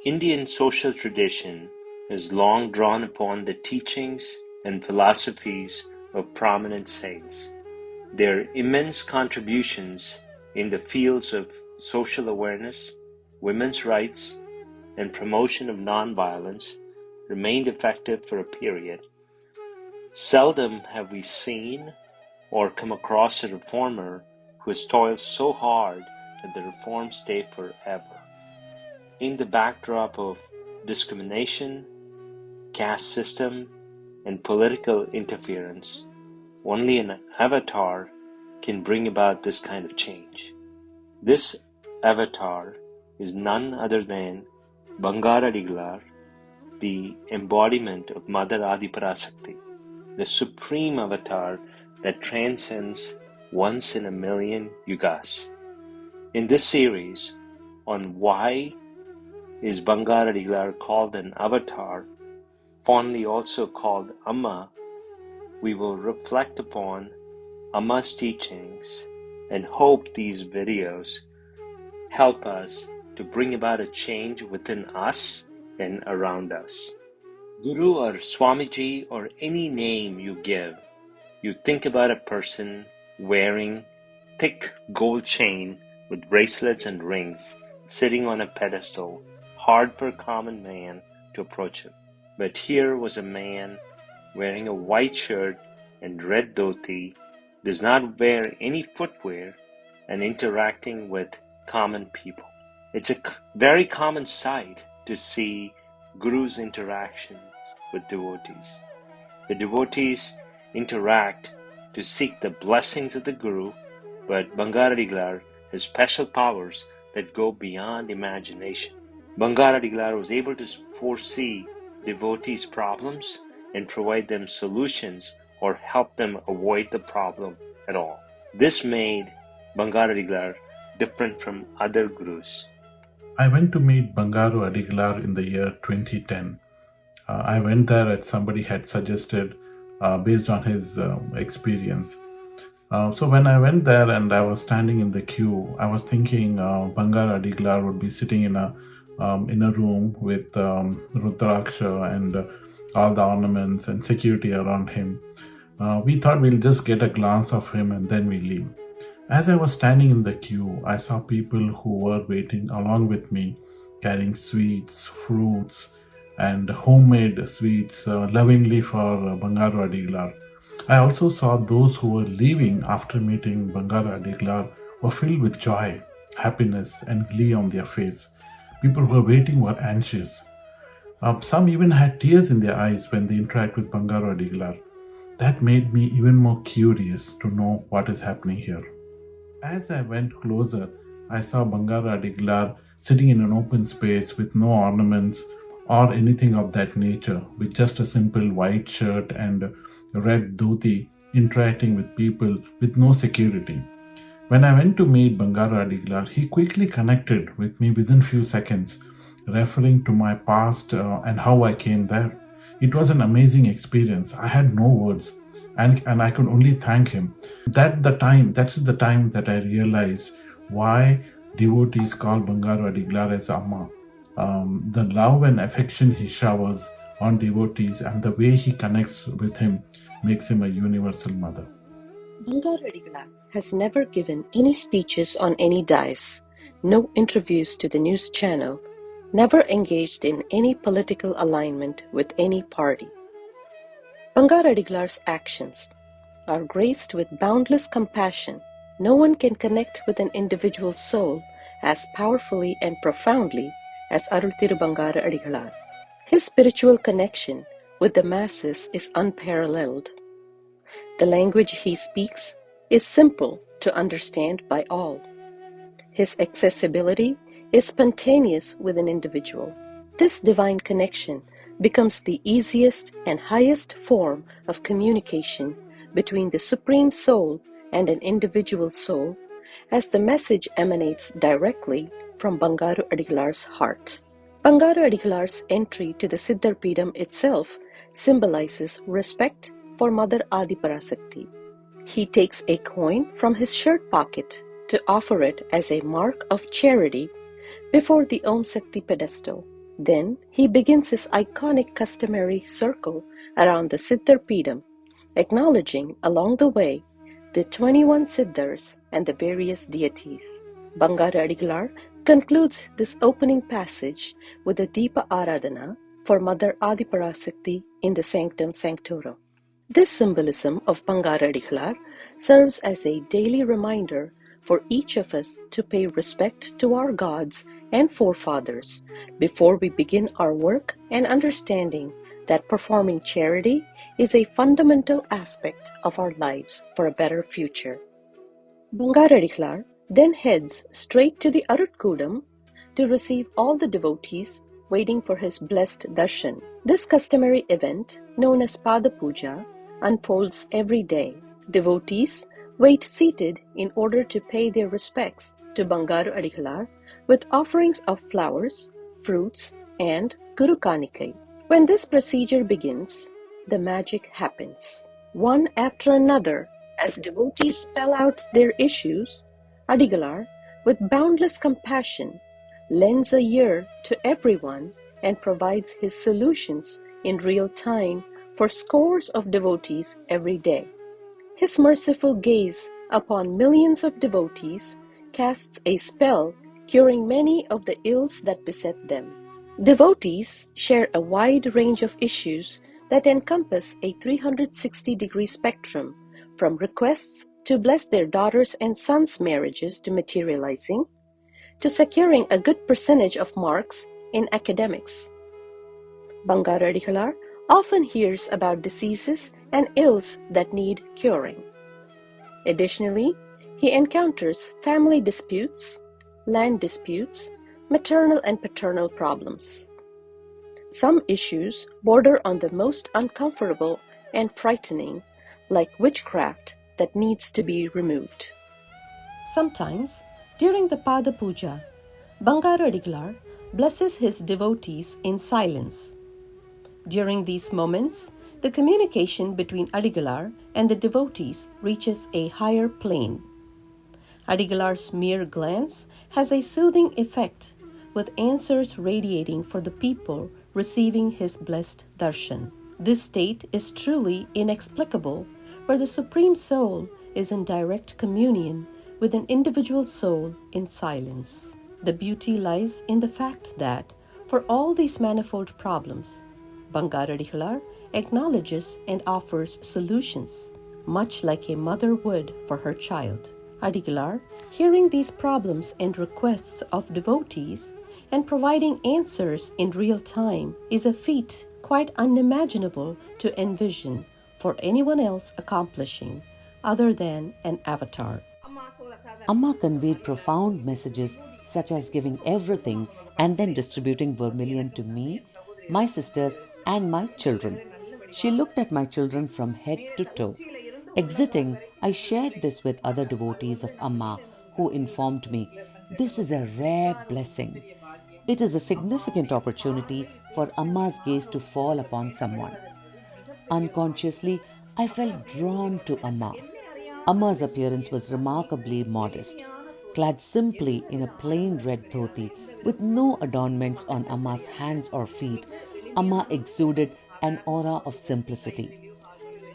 Indian social tradition has long drawn upon the teachings and philosophies of prominent saints. Their immense contributions in the fields of social awareness, women's rights, and promotion of nonviolence remained effective for a period. Seldom have we seen or come across a reformer who has toiled so hard that the reforms stay forever. In the backdrop of discrimination, caste system, and political interference, only an avatar can bring about this kind of change. This avatar is none other than Bangara Adigalar, the embodiment of Mother Adiparasakti, the supreme avatar that transcends once in a million yugas. In this series on why is Bangara Adigalar called an avatar, fondly also called Amma, we will reflect upon Amma's teachings and hope these videos help us to bring about a change within us and around us. Guru or Swamiji or any name you give, you think about a person wearing thick gold chain with bracelets and rings, sitting on a pedestal, hard for a common man to approach him. But here was a man wearing a white shirt and red dhoti, does not wear any footwear, and interacting with common people. It's a very common sight to see Guru's interactions with devotees. The devotees interact to seek the blessings of the Guru, but Bangara Adigalar has special powers that go beyond imagination. Bangara Adigalar was able to foresee devotees' problems and provide them solutions or help them avoid the problem at all. This made Bangara Adigalar different from other gurus. I went to meet Bangara Adigalar in the year 2010. I went there as somebody had suggested based on his experience. So when I went there and I was standing in the queue, I was thinking Bangara Adigalar would be sitting in a room with Rudraksha and all the ornaments and security around him. We thought we'll just get a glance of him and then we leave. As I was standing in the queue, I saw people who were waiting along with me, carrying sweets, fruits, and homemade sweets lovingly for Bangara Adigalar. I also saw those who were leaving after meeting Bangara Adigalar were filled with joy, happiness, and glee on their face. People who were waiting were anxious. Some even had tears in their eyes when they interact with Bangara Adigalar. That made me even more curious to know what is happening here. As I went closer, I saw Bangara Adigalar sitting in an open space with no ornaments or anything of that nature, with just a simple white shirt and a red dhoti, interacting with people with no security. When I went to meet Bangara Adigalar, he quickly connected with me within few seconds, referring to my past and how I came there. It was an amazing experience. I had no words, and I could only thank him. That is the time that I realized why devotees call Bangara Adigalar as Amma. The love and affection he showers on devotees and the way he connects with him makes him a universal mother. Bangara Adigalar has never given any speeches on any dais, no interviews to the news channel, never engaged in any political alignment with any party. Bangara Adigalar's actions are graced with boundless compassion. No one can connect with an individual soul as powerfully and profoundly as Arultiru Bangara Adigalar. His spiritual connection with the masses is unparalleled. The language he speaks is simple to understand by all. His accessibility is spontaneous with an individual. This divine connection becomes the easiest and highest form of communication between the Supreme Soul and an individual soul, as the message emanates directly from Bangara Adigalar's heart. Bangara Adigalar's entry to the Siddharpeetham itself symbolizes respect for Mother Adiparasakti. He takes a coin from his shirt pocket to offer it as a mark of charity before the Om Sakti pedestal. Then he begins his iconic customary circle around the Siddhar Peedam, acknowledging along the way the 21 Siddhars and the various deities. Bangara Adigalar concludes this opening passage with a Deepa Aradhana for Mother Adiparasakti in the Sanctum Sanctorum. This symbolism of Bangara Adigalar serves as a daily reminder for each of us to pay respect to our gods and forefathers before we begin our work, and understanding that performing charity is a fundamental aspect of our lives for a better future. Bangara Adigalar then heads straight to the Arutkudam to receive all the devotees waiting for his blessed darshan. This customary event, known as Pada Puja, unfolds every day. Devotees wait seated in order to pay their respects to Bangaru Adigalar with offerings of flowers, fruits, and Guru Kanikai. When this procedure begins, the magic happens. One after another, as devotees spell out their issues, Adigalar, with boundless compassion, lends a ear to everyone and provides his solutions in real time for scores of devotees every day. His merciful gaze upon millions of devotees casts a spell, curing many of the ills that beset them. Devotees share a wide range of issues that encompass a 360-degree spectrum, from requests to bless their daughters' and sons' marriages to materializing, to securing a good percentage of marks in academics. Bangara Adigalar often hears about diseases and ills that need curing. Additionally, he encounters family disputes, land disputes, maternal and paternal problems. Some issues border on the most uncomfortable and frightening, like witchcraft that needs to be removed. Sometimes, during the Pada Puja, Bangara Adigalar blesses his devotees in silence. During these moments, the communication between Adigalar and the devotees reaches a higher plane. Adigalar's mere glance has a soothing effect, with answers radiating for the people receiving his blessed darshan. This state is truly inexplicable, where the Supreme Soul is in direct communion with an individual soul in silence. The beauty lies in the fact that, for all these manifold problems, Bangara Adigalar acknowledges and offers solutions, much like a mother would for her child. Adigalar, hearing these problems and requests of devotees and providing answers in real time, is a feat quite unimaginable to envision for anyone else accomplishing other than an avatar. Amma conveyed profound messages such as giving everything and then distributing vermilion to me, my sisters, and my children. She looked at my children from head to toe. Exiting, I shared this with other devotees of Amma, who informed me, this is a rare blessing. It is a significant opportunity for Amma's gaze to fall upon someone. Unconsciously, I felt drawn to Amma. Amma's appearance was remarkably modest. Clad simply in a plain red dhoti with no adornments on Amma's hands or feet, Amma exuded an aura of simplicity.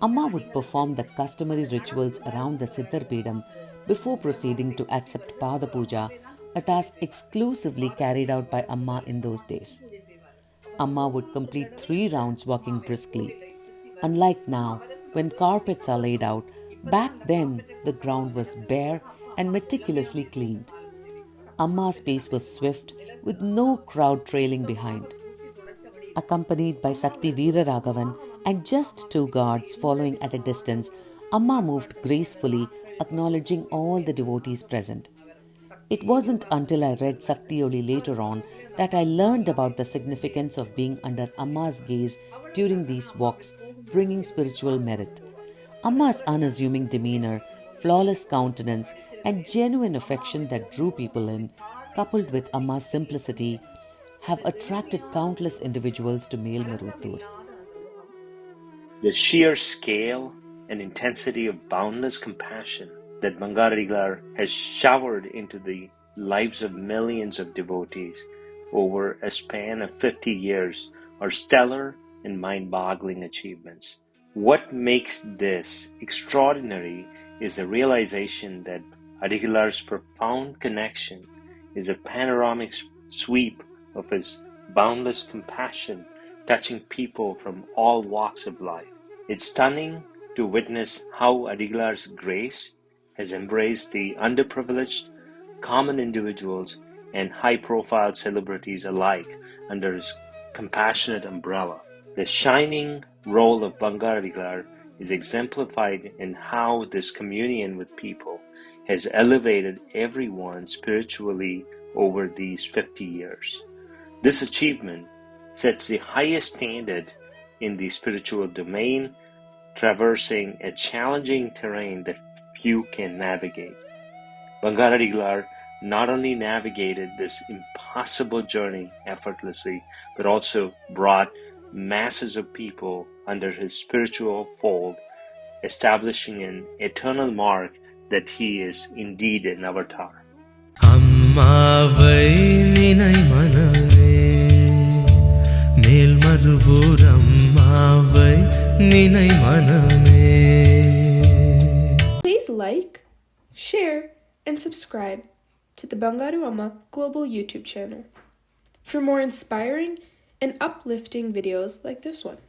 Amma would perform the customary rituals around the Siddhar Peedam before proceeding to accept Pada Puja, a task exclusively carried out by Amma in those days. Amma would complete 3 rounds walking briskly. Unlike now, when carpets are laid out, back then the ground was bare and meticulously cleaned. Amma's pace was swift, with no crowd trailing behind. Accompanied by Sakti Veera Raghavan and just 2 guards following at a distance, Amma moved gracefully, acknowledging all the devotees present. It wasn't until I read Sakti Oli later on that I learned about the significance of being under Amma's gaze during these walks, bringing spiritual merit. Amma's unassuming demeanor, flawless countenance, and genuine affection that drew people in, coupled with Amma's simplicity, have attracted countless individuals to Mel Maruttur. The sheer scale and intensity of boundless compassion that Bangara Adigalar has showered into the lives of millions of devotees over a span of 50 years are stellar and mind-boggling achievements. What makes this extraordinary is the realization that Adigalar's profound connection is a panoramic sweep of his boundless compassion, touching people from all walks of life. It's stunning to witness how Adigalar's grace has embraced the underprivileged, common individuals, and high-profile celebrities alike under his compassionate umbrella. The shining role of Bangar Adigalar is exemplified in how this communion with people has elevated everyone spiritually over these 50 years. This achievement sets the highest standard in the spiritual domain, traversing a challenging terrain that few can navigate. Bangar Adigalar not only navigated this impossible journey effortlessly, but also brought masses of people under his spiritual fold, establishing an eternal mark that he is indeed an avatar. அம்மாவை நினை மனமே மேல் மறுவூர் அம்மாவை நினை மனமே. Please like, share, and subscribe to the Bangaru Amma Global YouTube channel for more inspiring and uplifting videos like this one.